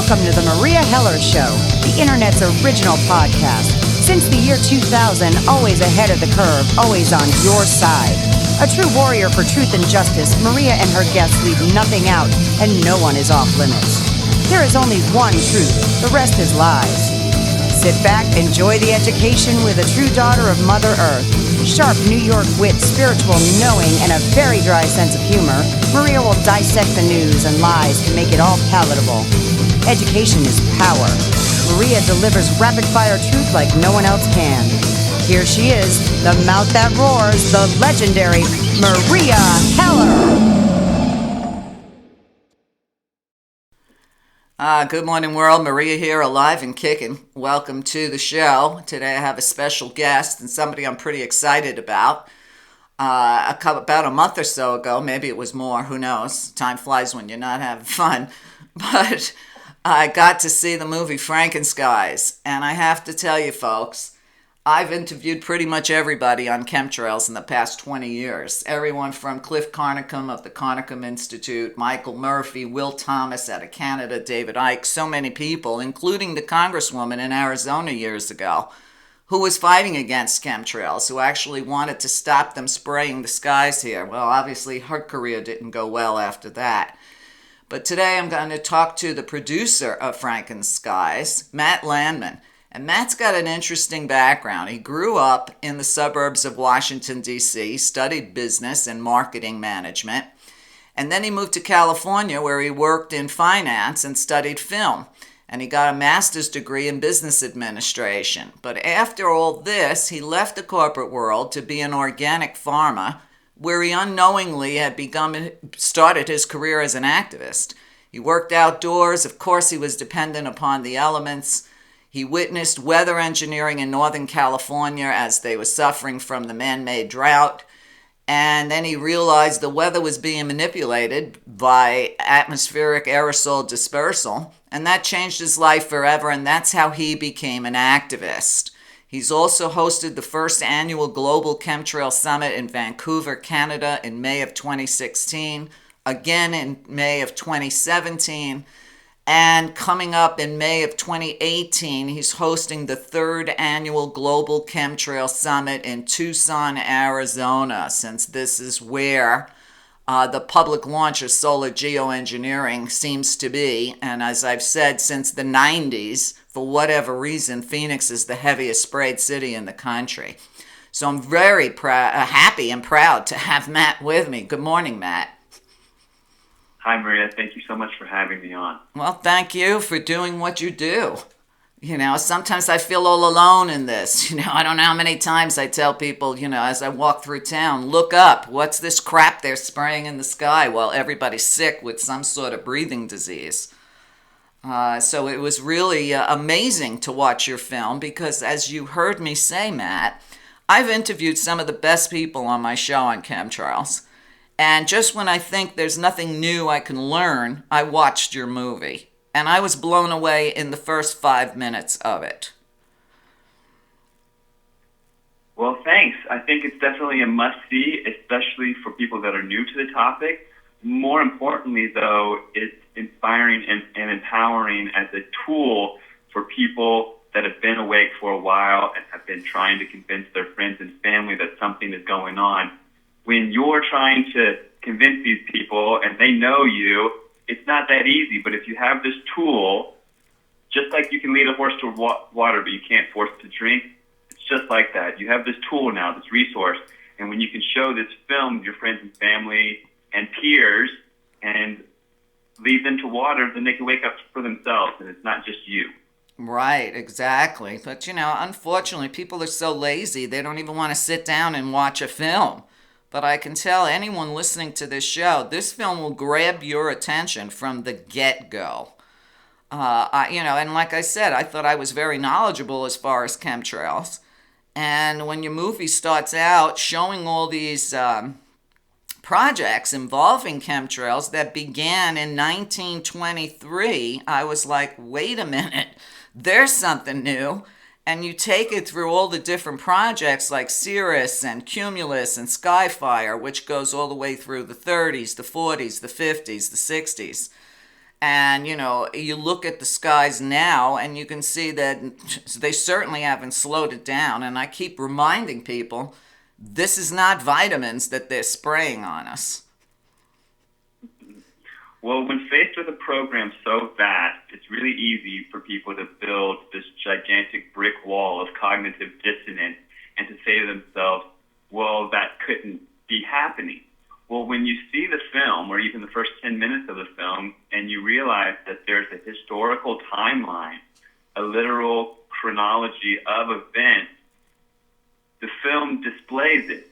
Welcome to the Maria Heller Show, the internet's original podcast. Since the year 2000, always ahead of the curve, always on your side. A true warrior for truth and justice, Maria and her guests leave nothing out, and no one is off limits. There is only one truth, the rest is lies. Sit back, enjoy the education with a true daughter of Mother Earth. Sharp New York wit, spiritual knowing, and a very dry sense of humor, Meria will dissect the news and lies to make it all palatable. Education is power. Meria delivers rapid-fire truth like no one else can. Here she is, the mouth that roars, the legendary Maria Heller. Good morning, world. Maria here, alive and kicking. Welcome to the show. Today I have a special guest and somebody I'm pretty excited about. About a month or so ago, maybe it was more, who knows? Time flies when you're not having fun. But I got to see the movie Franken Skies. And I have to tell you, folks, I've interviewed pretty much everybody on chemtrails in the past 20 years. Everyone from Cliff Carnicom of the Carnicom Institute, Michael Murphy, Will Thomas out of Canada, David Icke, so many people, including the congresswoman in Arizona years ago, who was fighting against chemtrails, who actually wanted to stop them spraying the skies here. Well, obviously her career didn't go well after that. But today I'm going to talk to the producer of Franken Skies, Matt Landman. And Matt's got an interesting background. He grew up in the suburbs of Washington, D.C., studied business and marketing management, and then he moved to California where he worked in finance and studied film. And he got a master's degree in business administration. But after all this, he left the corporate world to be an organic farmer, where he unknowingly had started his career as an activist. He worked outdoors. Of course, he was dependent upon the elements. He witnessed weather engineering in Northern California as they were suffering from the man-made drought. And then he realized the weather was being manipulated by atmospheric aerosol dispersal. And that changed his life forever, and that's how he became an activist. He's also hosted the first annual Global Chemtrail Summit in Vancouver, Canada in May of 2016, again in May of 2017, and coming up in May of 2018, he's hosting the third annual Global Chemtrail Summit in Tucson, Arizona, since this is where the public launch of solar Geo-Engineering seems to be. And as I've said since the 90s, for whatever reason, Phoenix is the heaviest sprayed city in the country. So I'm very happy and proud to have Matt with me. Good morning, Matt. Hi, Maria. Thank you so much for having me on. Well, thank you for doing what you do. You know, sometimes I feel all alone in this. You know, I don't know how many times I tell people, you know, as I walk through town, look up. What's this crap they're spraying in the sky while everybody's sick with some sort of breathing disease? So it was really amazing to watch your film because, as you heard me say, Matt, I've interviewed some of the best people on my show on chemtrails. And just when I think there's nothing new I can learn, I watched your movie. And I was blown away in the first 5 minutes of it. Well, thanks. I think it's definitely a must-see, especially for people that are new to the topic. More importantly, though, it's inspiring and empowering as a tool for people that have been awake for a while and have been trying to convince their friends and family that something is going on. When you're trying to convince these people and they know you, it's not that easy. But if you have this tool, just like you can lead a horse to water, but you can't force it to drink, it's just like that. You have this tool now, this resource. And when you can show this film to your friends and family and peers and lead them to water, then they can wake up for themselves, and it's not just you. Right, exactly. But, you know, unfortunately, people are so lazy, they don't even want to sit down and watch a film. But I can tell anyone listening to this show, this film will grab your attention from the get-go. And like I said, I thought I was very knowledgeable as far as chemtrails. And when your movie starts out showing all these projects involving chemtrails that began in 1923, I was like, wait a minute, there's something new. And you take it through all the different projects like Cirrus and Cumulus and Skyfire, which goes all the way through the 30s, the 40s, the 50s, the 60s. And, you look at the skies now and you can see that they certainly haven't slowed it down. And I keep reminding people, this is not vitamins that they're spraying on us. Well, when faced with a program so vast, it's really easy for people to build this gigantic brick wall of cognitive dissonance and to say to themselves, well, that couldn't be happening. Well, when you see the film, or even the first 10 minutes of the film, and you realize that there's a historical timeline, a literal chronology of events, the film displays it.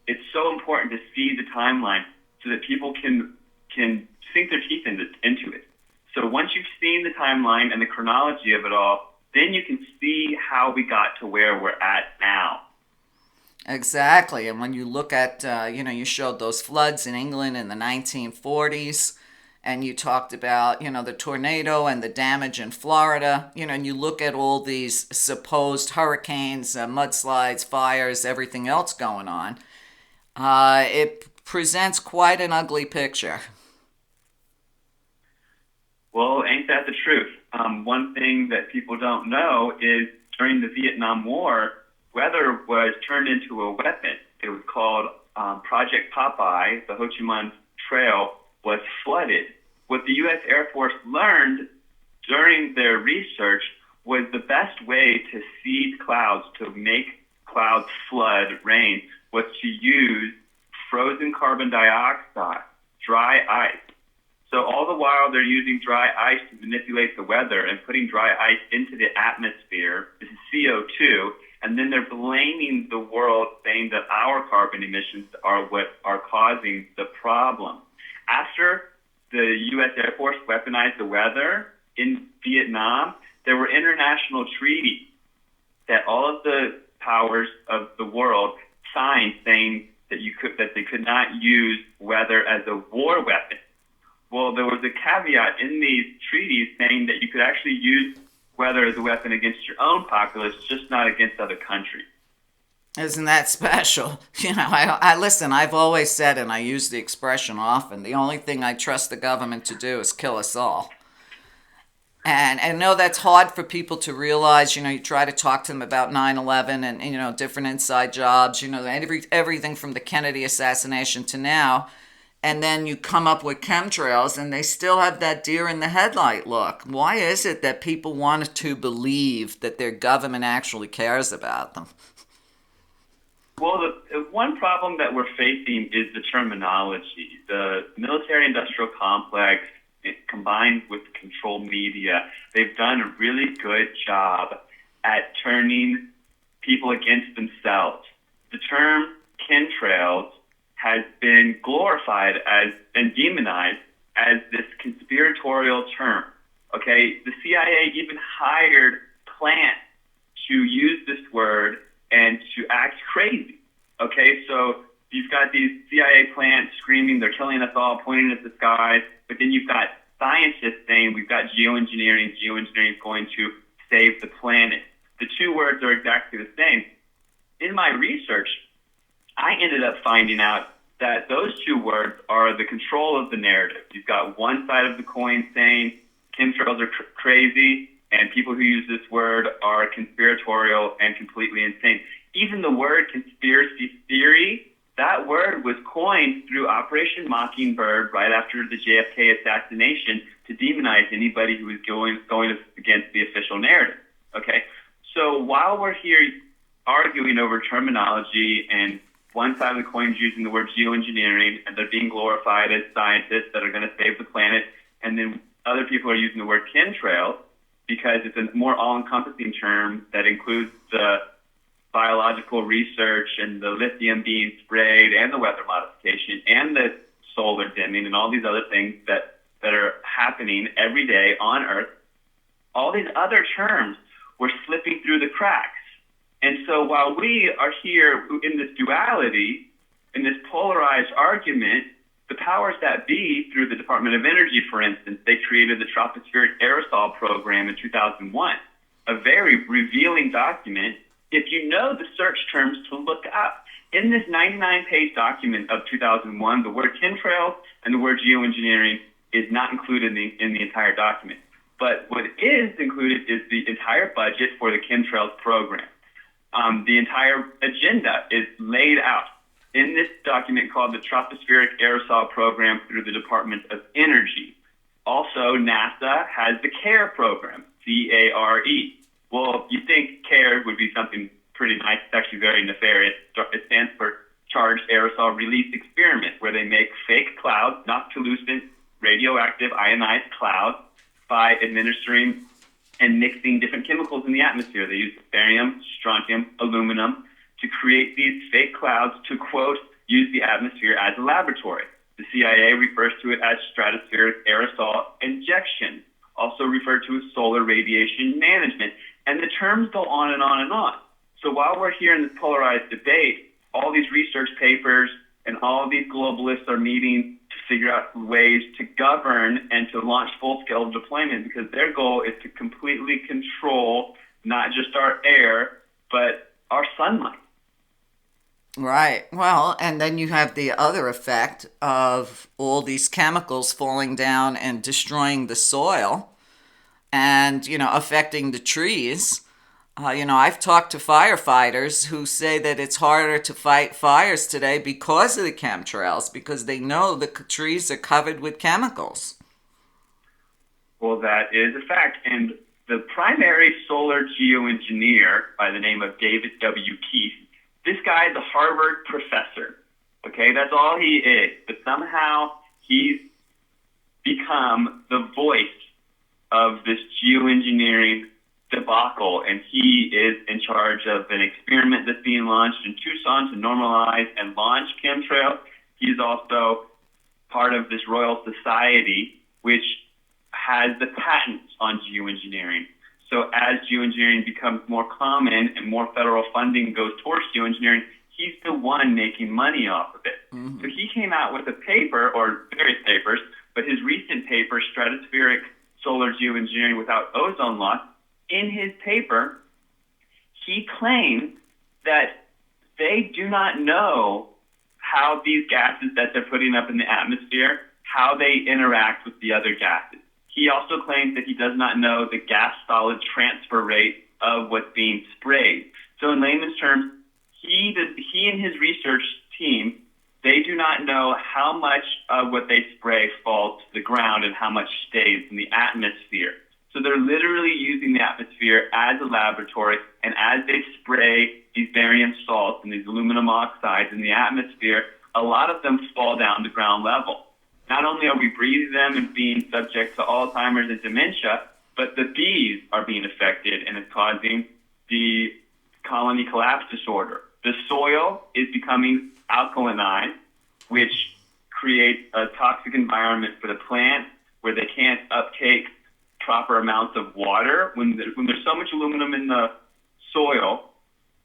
It's so important to see the timeline so that people can sink their teeth into it. So once you've seen the timeline and the chronology of it all, then you can see how we got to where we're at now. Exactly. And when you look at, you showed those floods in England in the 1940s, and you talked about, the tornado and the damage in Florida, and you look at all these supposed hurricanes, mudslides, fires, everything else going on, it presents quite an ugly picture. Well, ain't that the truth? One thing that people don't know is during the Vietnam War, weather was turned into a weapon. It was called Project Popeye. The Ho Chi Minh Trail was flooded. What the U.S. Air Force learned during their research was the best way to seed clouds, to make clouds flood rain, was to use frozen carbon dioxide, dry ice. So all the while they're using dry ice to manipulate the weather and putting dry ice into the atmosphere, this is CO2, and then they're blaming the world, saying that our carbon emissions are what are causing the problem. After the U.S. Air Force weaponized the weather in Vietnam, there were international treaties that all of the powers of the world signed, saying that they could not use weather as a war weapon. Well, there was a caveat in these treaties saying that you could actually use weather as a weapon against your own populace, just not against other countries. Isn't that special? I listen, I've always said, and I use the expression often, the only thing I trust the government to do is kill us all. And I know that's hard for people to realize. You try to talk to them about 9/11 and different inside jobs, everything from the Kennedy assassination to now. And then you come up with chemtrails and they still have that deer in the headlight look. Why is it that people want to believe that their government actually cares about them? Well, the one problem that we're facing is the terminology. The military-industrial complex, combined with the controlled media, they've done a really good job at turning people against themselves. The term chemtrails has been glorified and demonized as this conspiratorial term. Okay, the CIA even hired plants to use this word and to act crazy. Okay, so you've got these CIA plants screaming, they're killing us all, pointing at the sky, but then you've got scientists saying we've got geoengineering, geoengineering is going to save the planet. The two words are exactly the same. In my research, I ended up finding out that those two words are the control of the narrative. You've got one side of the coin saying chemtrails are crazy, and people who use this word are conspiratorial and completely insane. Even the word conspiracy theory, that word was coined through Operation Mockingbird right after the JFK assassination to demonize anybody who was going against the official narrative. Okay, so while we're here arguing over terminology and one side of the coin is using the word geoengineering, and they're being glorified as scientists that are going to save the planet, and then other people are using the word chemtrail because it's a more all-encompassing term that includes the biological research and the lithium being sprayed and the weather modification and the solar dimming and all these other things that are happening every day on Earth. All these other terms were slipping through the cracks. And so while we are here in this duality, in this polarized argument, the powers that be, through the Department of Energy, for instance, they created the Tropospheric Aerosol Program in 2001, a very revealing document if you know the search terms to look up. In this 99-page document of 2001, the word chemtrails and the word geoengineering is not included in the entire document. But what is included is the entire budget for the chemtrails program. The entire agenda is laid out in this document called the Tropospheric Aerosol Program through the Department of Energy. Also, NASA has the CARE program, C-A-R-E. Well, you think CARE would be something pretty nice. It's actually very nefarious. It stands for Charged Aerosol Release Experiment, where they make fake clouds, noctilucent, radioactive, ionized clouds by administering and mixing different chemicals in the atmosphere. They use barium, strontium, aluminum to create these fake clouds to, quote, use the atmosphere as a laboratory. The CIA refers to it as stratospheric aerosol injection, also referred to as solar radiation management. And the terms go on and on and on. So while we're here in this polarized debate, all these research papers and all of these globalists are meeting to figure out ways to govern and to launch full-scale deployment, because their goal is to completely control not just our air, but our sunlight. Right. Well, and then you have the other effect of all these chemicals falling down and destroying the soil and, affecting the trees. I've talked to firefighters who say that it's harder to fight fires today because of the chemtrails, because they know the trees are covered with chemicals. Well, that is a fact. And the primary solar geoengineer by the name of David W. Keith, this guy is a Harvard professor. Okay, that's all he is. But somehow he's become the voice of this geoengineering debacle, and he is in charge of an experiment that's being launched in Tucson to normalize and launch chemtrails. He's also part of this Royal Society, which has the patents on geoengineering. So as geoengineering becomes more common and more federal funding goes towards geoengineering, he's the one making money off of it. Mm-hmm. So he came out with a paper, or various papers, but his recent paper, Stratospheric Solar Geoengineering Without Ozone Loss, in his paper, he claims that they do not know how these gases that they're putting up in the atmosphere, how they interact with the other gases. He also claims that he does not know the gas-solid transfer rate of what's being sprayed. So in layman's terms, he and his research team, they do not know how much of what they spray falls to the ground and how much stays in the atmosphere. So they're literally using the atmosphere as a laboratory, and as they spray these barium salts and these aluminum oxides in the atmosphere, a lot of them fall down to ground level. Not only are we breathing them and being subject to Alzheimer's and dementia, but the bees are being affected, and it's causing the colony collapse disorder. The soil is becoming alkaline, which creates a toxic environment for the plants where they can't uptake proper amounts of water. When there's so much aluminum in the soil,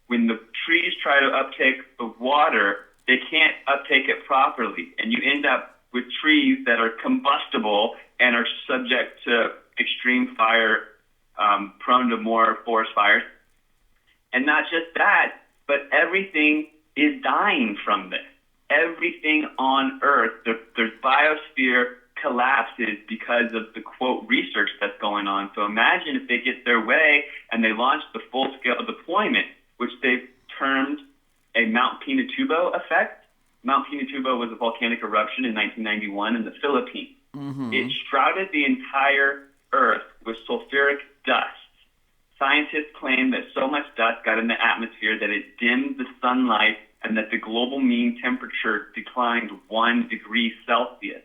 when the trees try to uptake the water, they can't uptake it properly, and you end up with trees that are combustible and are subject to extreme fire, prone to more forest fires. And not just that, but everything is dying from this. Everything on Earth, there's biosphere collapses because of the, quote, research that's going on. So imagine if they get their way and they launch the full-scale deployment, which they've termed a Mount Pinatubo effect. Mount Pinatubo was a volcanic eruption in 1991 in the Philippines. Mm-hmm. It shrouded the entire Earth with sulfuric dust. Scientists claim that so much dust got in the atmosphere that it dimmed the sunlight and that the global mean temperature declined 1 degree Celsius.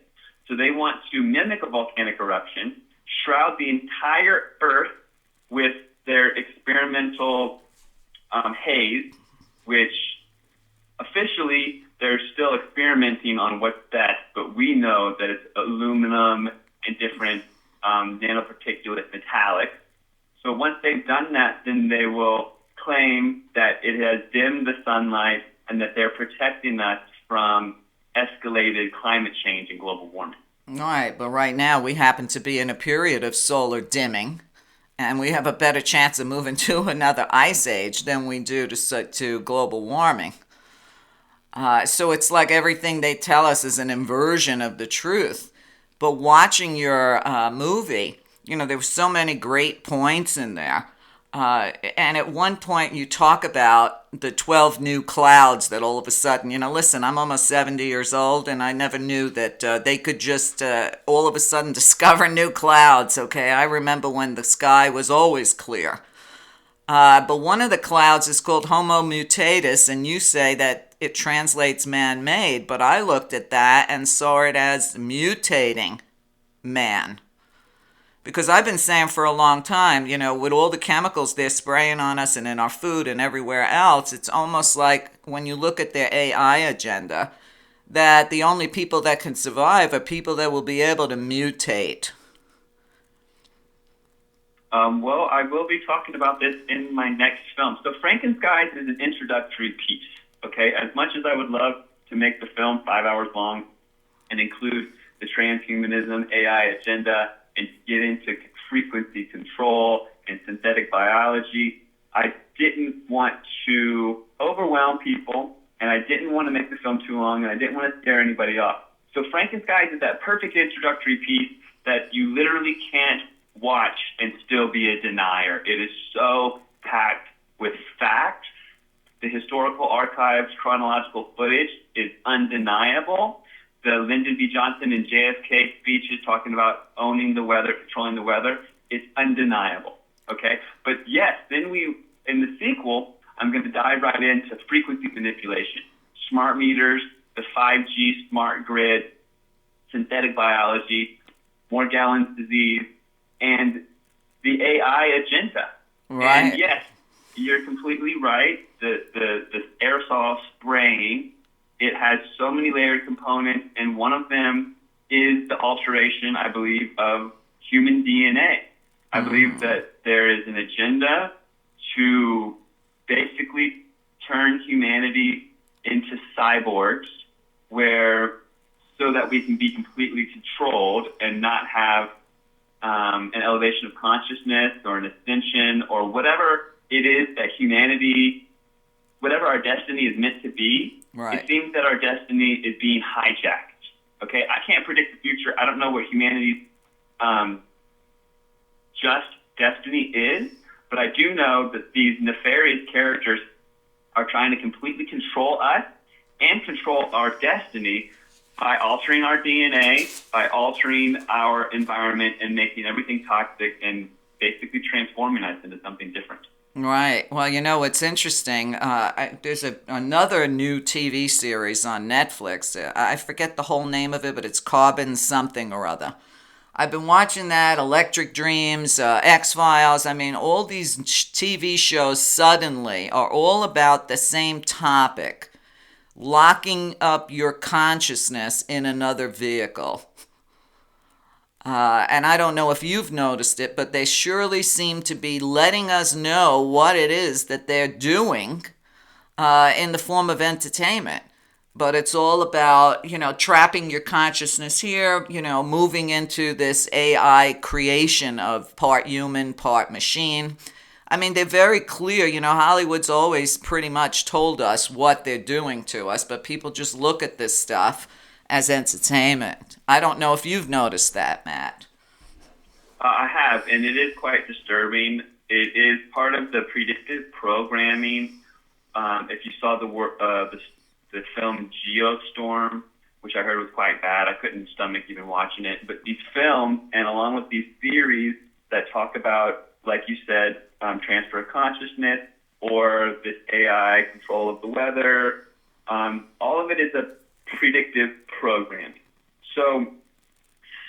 So they want to mimic a volcanic eruption, shroud the entire Earth with their experimental haze, which officially they're still experimenting on what's best, but we know that it's aluminum and different nanoparticulate metallics. So once they've done that, then they will claim that it has dimmed the sunlight and that they're protecting us from escalated climate change and global warming. All right, but right now we happen to be in a period of solar dimming, and we have a better chance of moving to another ice age than we do to global warming. So it's like everything they tell us is an inversion of the truth. But watching your movie, there were so many great points in there. And at one point you talk about the 12 new clouds that all of a sudden, listen, I'm almost 70 years old and I never knew that they could just all of a sudden discover new clouds, okay? I remember when the sky was always clear. But one of the clouds is called Homo mutatus, and you say that it translates man-made, but I looked at that and saw it as mutating man. Because I've been saying for a long time, with all the chemicals they're spraying on us and in our food and everywhere else, it's almost like when you look at their AI agenda, that the only people that can survive are people that will be able to mutate. Well, I will be talking about this in my next film. So Franken Skies is an introductory piece, okay? As much as I would love to make the film 5 hours long and include the transhumanism AI agenda and get into frequency control and synthetic biology, I didn't want to overwhelm people, and I didn't want to make the film too long, and I didn't want to scare anybody off. So Franken Skies is that perfect introductory piece that you literally can't watch and still be a denier. It is so packed with facts. The historical archives, chronological footage is undeniable. The Lyndon B. Johnson and JFK speeches talking about owning the weather, controlling the weather, is undeniable. Okay? But yes, then in the sequel, I'm going to dive right into frequency manipulation, smart meters, the 5G smart grid, synthetic biology, more gallons disease, and the AI agenda. Right. And yes, you're completely right. The aerosol spraying, it has so many layered components, and one of them is the alteration, I believe, of human DNA. I believe that there is an agenda to basically turn humanity into cyborgs so that we can be completely controlled and not have an elevation of consciousness or an ascension or whatever it is that humanity, whatever our destiny is meant to be. Right. It seems that our destiny is being hijacked. Okay, I can't predict the future. I don't know what humanity's just destiny is, but I do know that these nefarious characters are trying to completely control us and control our destiny by altering our DNA, by altering our environment and making everything toxic and basically transforming us into something different. Right. Well, it's interesting. There's another new TV series on Netflix. I forget the whole name of it, but it's Carbon something or other. I've been watching that, Electric Dreams, X-Files. I mean, all these TV shows suddenly are all about the same topic, locking up your consciousness in another vehicle. And I don't know if you've noticed it, but they surely seem to be letting us know what it is that they're doing in the form of entertainment. But it's all about, trapping your consciousness here, moving into this AI creation of part human, part machine. I mean, they're very clear. Hollywood's always pretty much told us what they're doing to us, but people just look at this stuff as entertainment. I don't know if you've noticed that, Matt. I have, and it is quite disturbing. It is part of the predictive programming. If you saw the film Geostorm, which I heard was quite bad, I couldn't stomach even watching it. But these films, and along with these theories that talk about, like you said, transfer of consciousness or this AI control of the weather, all of it is a predictive programming. So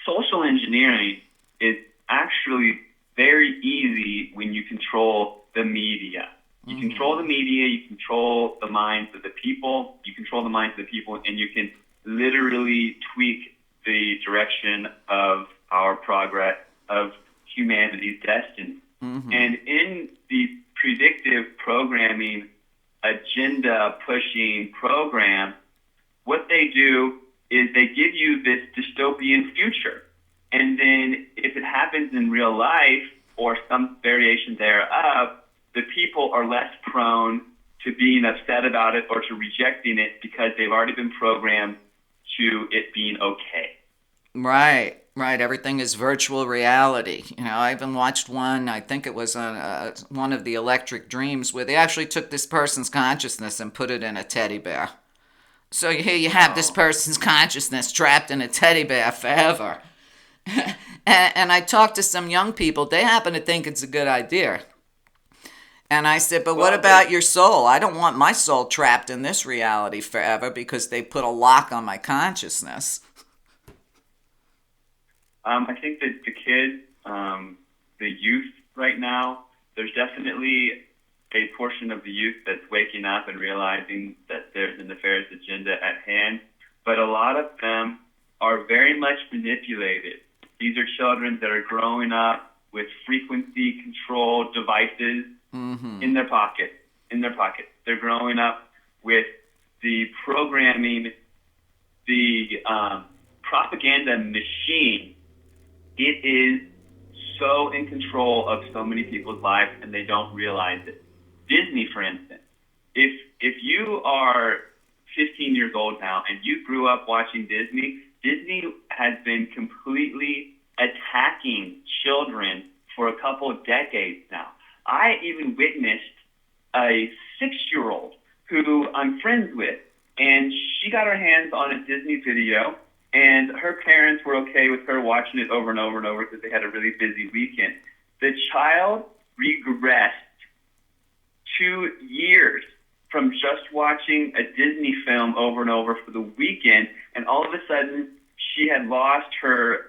social engineering is actually very easy when you control the media. You control the media, you control the minds of the people, and you can literally tweak the direction of our progress, of humanity's destiny. And in these predictive programming, agenda-pushing programs, what they do is they give you this dystopian future. And then if it happens in real life or some variation thereof, the people are less prone to being upset about it or to rejecting it because they've already been programmed to it being okay. Right. Right. Everything is virtual reality. I even watched one, I think it was on one of the Electric Dreams, where they actually took this person's consciousness and put it in a teddy bear. So here you have this Oh, person's consciousness trapped in a teddy bear forever. And I talked to some young people. They happen to think it's a good idea. And I said, but what well, about your soul? I don't want my soul trapped in this reality forever because they put a lock on my consciousness. I think that the kids, the youth right now, there's definitely a portion of the youth that's waking up and realizing that there's a nefarious agenda at hand, but a lot of them are very much manipulated. These are children that are growing up with frequency control devices in their pocket. They're growing up with the programming, the propaganda machine. It is so in control of so many people's lives, and they don't realize it. Disney, for instance, if you are 15 years old now and you grew up watching Disney has been completely attacking children for a couple of decades now. I even witnessed a 6-year-old who I'm friends with, and she got her hands on a Disney video, and her parents were okay with her watching it over and over and over because they had a really busy weekend. The child regressed 2 years from just watching a Disney film over and over for the weekend, and all of a sudden she had lost her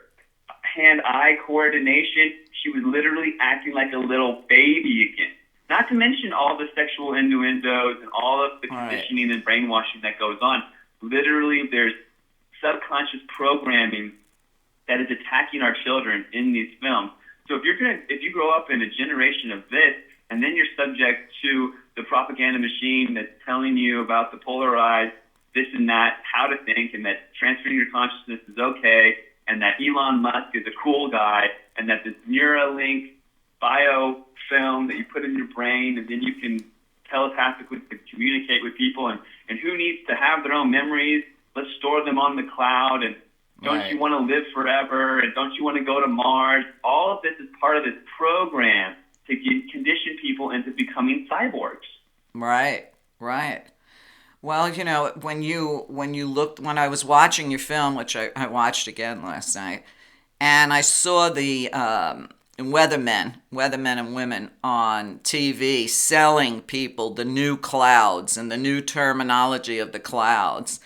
hand-eye coordination. She was literally acting like a little baby again. Not to mention all the sexual innuendos and all of the conditioning and brainwashing that goes on. Literally, there's subconscious programming that is attacking our children in these films. So if you grow up in a generation of this, and then you're subject to the propaganda machine that's telling you about the polarized this and that, how to think, and that transferring your consciousness is okay, and that Elon Musk is a cool guy, and that this Neuralink biofilm that you put in your brain, and then you can telepathically communicate with people, and who needs to have their own memories? Let's store them on the cloud, and don't you want to live forever, and don't you want to go to Mars? All of this is part of this program to condition people into becoming cyborgs. Right. Well, when I was watching your film, which I watched again last night, and I saw the weathermen and women on TV selling people the new clouds and the new terminology of the clouds.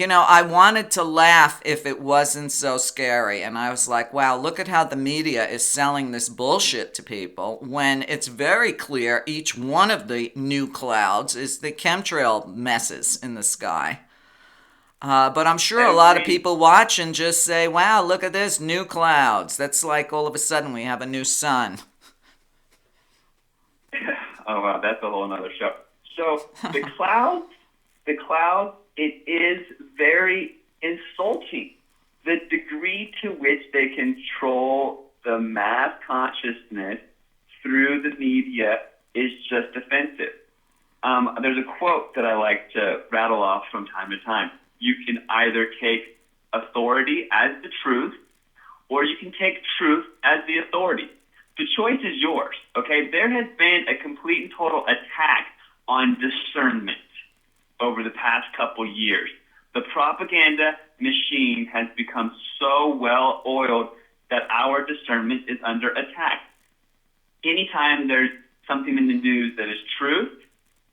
I wanted to laugh if it wasn't so scary. And I was like, wow, look at how the media is selling this bullshit to people when it's very clear each one of the new clouds is the chemtrail messes in the sky. But I'm sure a lot of people watch and just say, wow, look at this, new clouds. That's like all of a sudden we have a new sun. Oh, wow, that's a whole nother show. So the clouds, it is very insulting. The degree to which they control the mass consciousness through the media is just offensive. There's a quote that I like to rattle off from time to time. You can either take authority as the truth, or you can take truth as the authority. The choice is yours, okay? There has been a complete and total attack on discernment over the past couple years. The propaganda machine has become so well oiled that our discernment is under attack. Anytime there's something in the news that is truth,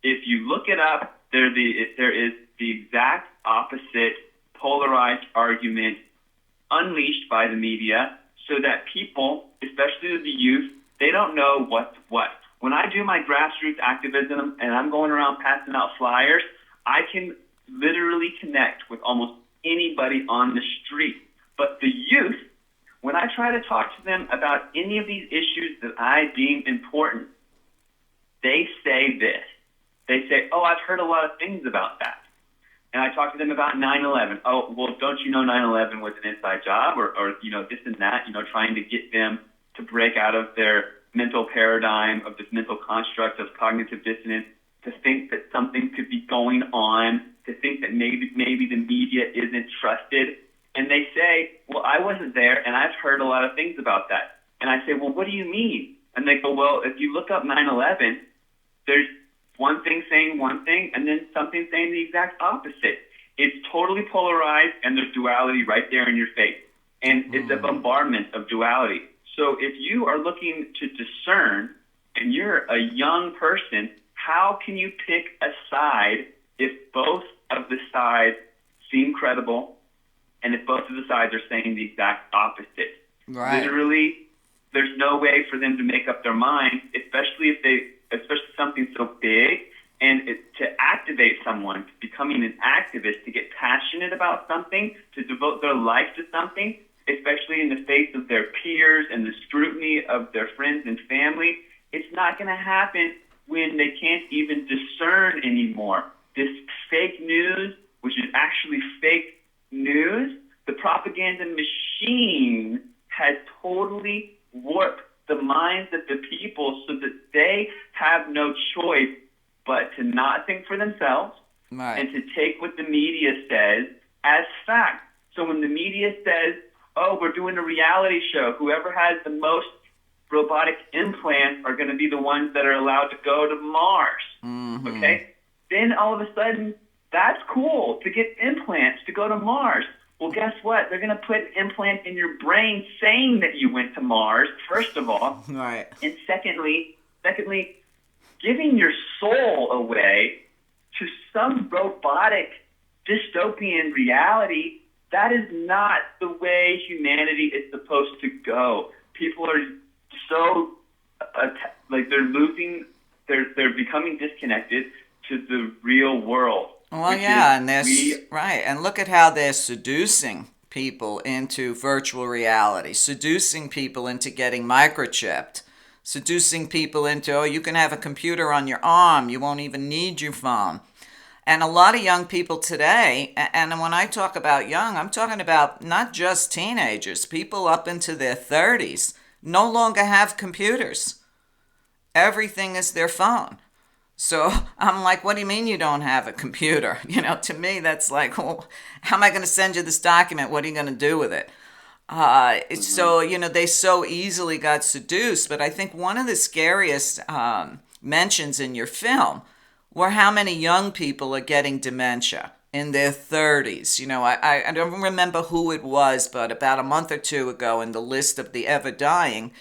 if you look it up, there is the exact opposite polarized argument unleashed by the media so that people, especially the youth, they don't know what's what. When I do my grassroots activism and I'm going around passing out flyers, I can literally connect with almost anybody on the street. But the youth, when I try to talk to them about any of these issues that I deem important, they say this. They say, oh, I've heard a lot of things about that. And I talk to them about 9/11. Oh, well, don't you know 9/11 was an inside job or this and that, trying to get them to break out of their mental paradigm of this mental construct of cognitive dissonance, to think that something could be going on, to think that maybe the media isn't trusted. And they say, well, I wasn't there, and I've heard a lot of things about that. And I say, well, what do you mean? And they go, well, if you look up 9/11, there's one thing saying one thing, and then something saying the exact opposite. It's totally polarized, and there's duality right there in your face. And it's a bombardment of duality. So if you are looking to discern, and you're a young person, how can you pick a side if both of the sides seem credible, and if both of the sides are saying the exact opposite? Right. Literally, there's no way for them to make up their mind, especially something so big, and to activate someone to becoming an activist, to get passionate about something, to devote their life to something, especially in the face of their peers and the scrutiny of their friends and family. It's not going to happen when they can't even discern anymore. This fake news, which is actually fake news, the propaganda machine has totally warped the minds of the people so that they have no choice but to not think for themselves, Right. and to take what the media says as fact. So when the media says, oh, we're doing a reality show, whoever has the most robotic implants are going to be the ones that are allowed to go to Mars, okay? Then all of a sudden, that's cool to get implants to go to Mars. Well, guess what? They're going to put an implant in your brain saying that you went to Mars, first of all. Right. And secondly, giving your soul away to some robotic dystopian reality. That is not the way humanity is supposed to go. People are so they're becoming disconnected to the real world. Well, yeah, and right, and look at how they're seducing people into virtual reality, seducing people into getting microchipped, seducing people into, oh, you can have a computer on your arm, you won't even need your phone. And a lot of young people today, and when I talk about young, I'm talking about not just teenagers, people up into their 30s no longer have computers. Everything is their phone. So I'm like, what do you mean you don't have a computer? You know, to me, that's like, well, how am I going to send you this document? What are you going to do with it? So, you know, they so easily got seduced. But I think one of the scariest mentions in your film were how many young people are getting dementia in their 30s. You know, I don't remember who it was, but about a month or two ago in the list of the ever dying,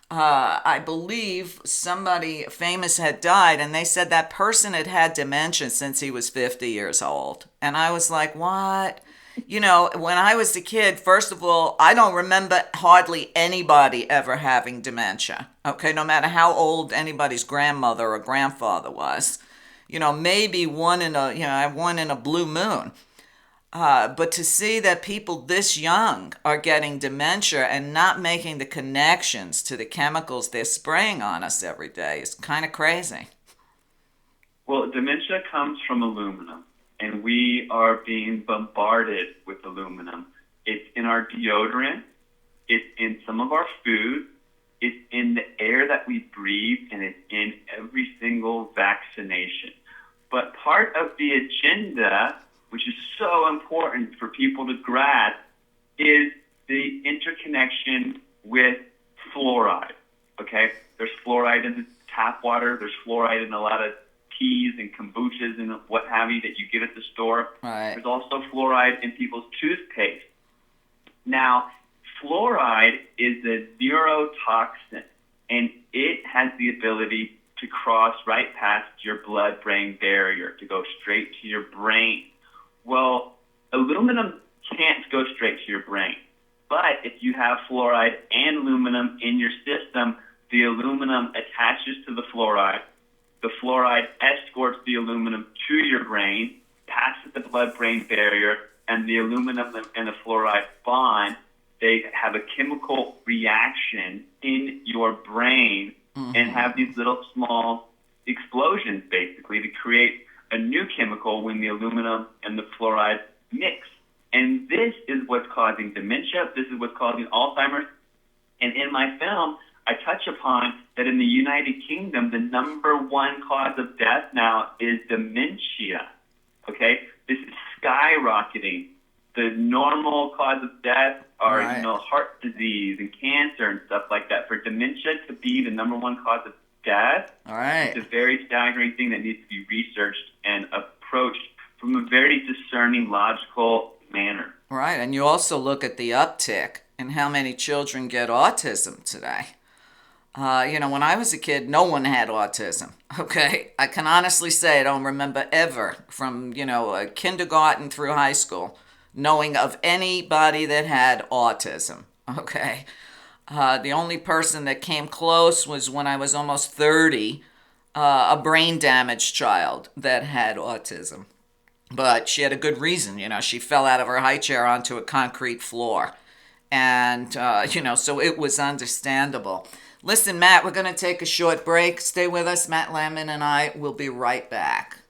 I believe somebody famous had died, and they said that person had had dementia since he was 50 years old. And I was like, what? You know, when I was a kid, first of all, I don't remember hardly anybody ever having dementia. Okay, no matter how old anybody's grandmother or grandfather was. You know, maybe one in a blue moon. But to see that people this young are getting dementia and not making the connections to the chemicals they're spraying on us every day is kind of crazy. Well, dementia comes from aluminum, and we are being bombarded with aluminum. It's in our deodorant, it's in some of our food, it's in the air that we breathe, and it's in every single vaccination. But part of the agenda, which is so important for people to grasp, is the interconnection with fluoride, okay? There's fluoride in the tap water. There's fluoride in a lot of teas and kombuchas and what have you that you get at the store. Right. There's also fluoride in people's toothpaste. Now, fluoride is a neurotoxin, and it has the ability to cross right past your blood-brain barrier, to go straight to your brain. Well, aluminum can't go straight to your brain. But if you have fluoride and aluminum in your system, the aluminum attaches to the fluoride escorts the aluminum to your brain, passes the blood-brain barrier, and the aluminum and the fluoride bond. They have a chemical reaction in your brain and have these little small explosions, basically, to create a new chemical when the aluminum and the fluoride mix. And this is what's causing dementia. This is what's causing Alzheimer's. And in my film, I touch upon that in the United Kingdom, the number one cause of death now is dementia. Okay? This is skyrocketing. the normal cause of death are, Right. heart disease and cancer and stuff like that. For dementia to be the number one cause of death, All right. it's a very staggering thing that needs to be researched and approached from a very discerning, logical manner. Right, and you also look at the uptick in how many children get autism today. When I was a kid, no one had autism, okay? I can honestly say I don't remember ever from, kindergarten through high school knowing of anybody that had autism, okay? The only person that came close was when I was almost 30, a brain-damaged child that had autism. But she had a good reason, she fell out of her high chair onto a concrete floor. And, so it was understandable. Listen, Matt, we're going to take a short break. Stay with us. Matt Landman and I will be right back.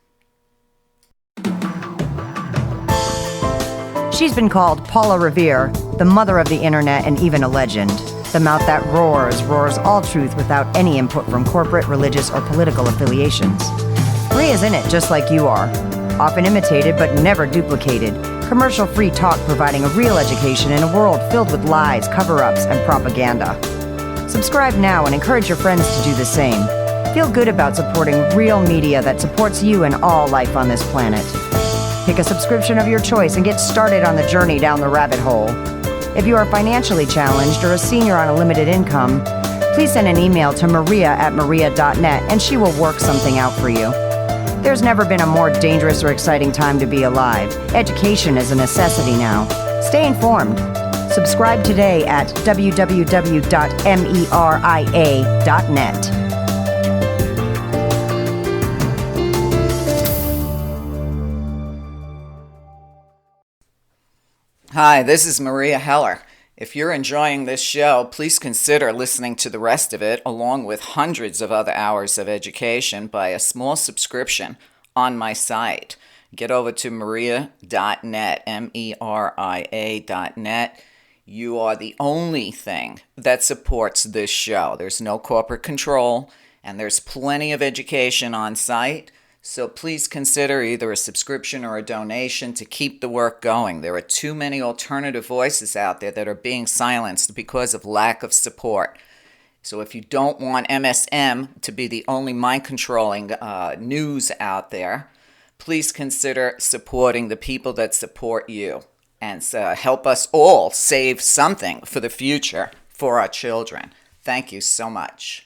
She's been called Paula Revere, the mother of the internet and even a legend. The mouth that roars all truth without any input from corporate, religious, or political affiliations. Maria's in it just like you are. Often imitated but never duplicated. Commercial-free talk providing a real education in a world filled with lies, cover-ups, and propaganda. Subscribe now and encourage your friends to do the same. Feel good about supporting real media that supports you and all life on this planet. Pick a subscription of your choice and get started on the journey down the rabbit hole. If you are financially challenged or a senior on a limited income, please send an email to maria@maria.net and she will work something out for you. There's never been a more dangerous or exciting time to be alive. Education is a necessity now. Stay informed. Subscribe today at www.meria.net. Hi, this is Maria Heller. If you're enjoying this show, please consider listening to the rest of it, along with hundreds of other hours of education, by a small subscription on my site. Get over to meria.net, meria.net. You are the only thing that supports this show. There's no corporate control, and there's plenty of education on site. So please consider either a subscription or a donation to keep the work going. There are too many alternative voices out there that are being silenced because of lack of support. So if you don't want MSM to be the only mind-controlling news out there, please consider supporting the people that support you and help us all save something for the future for our children. Thank you so much.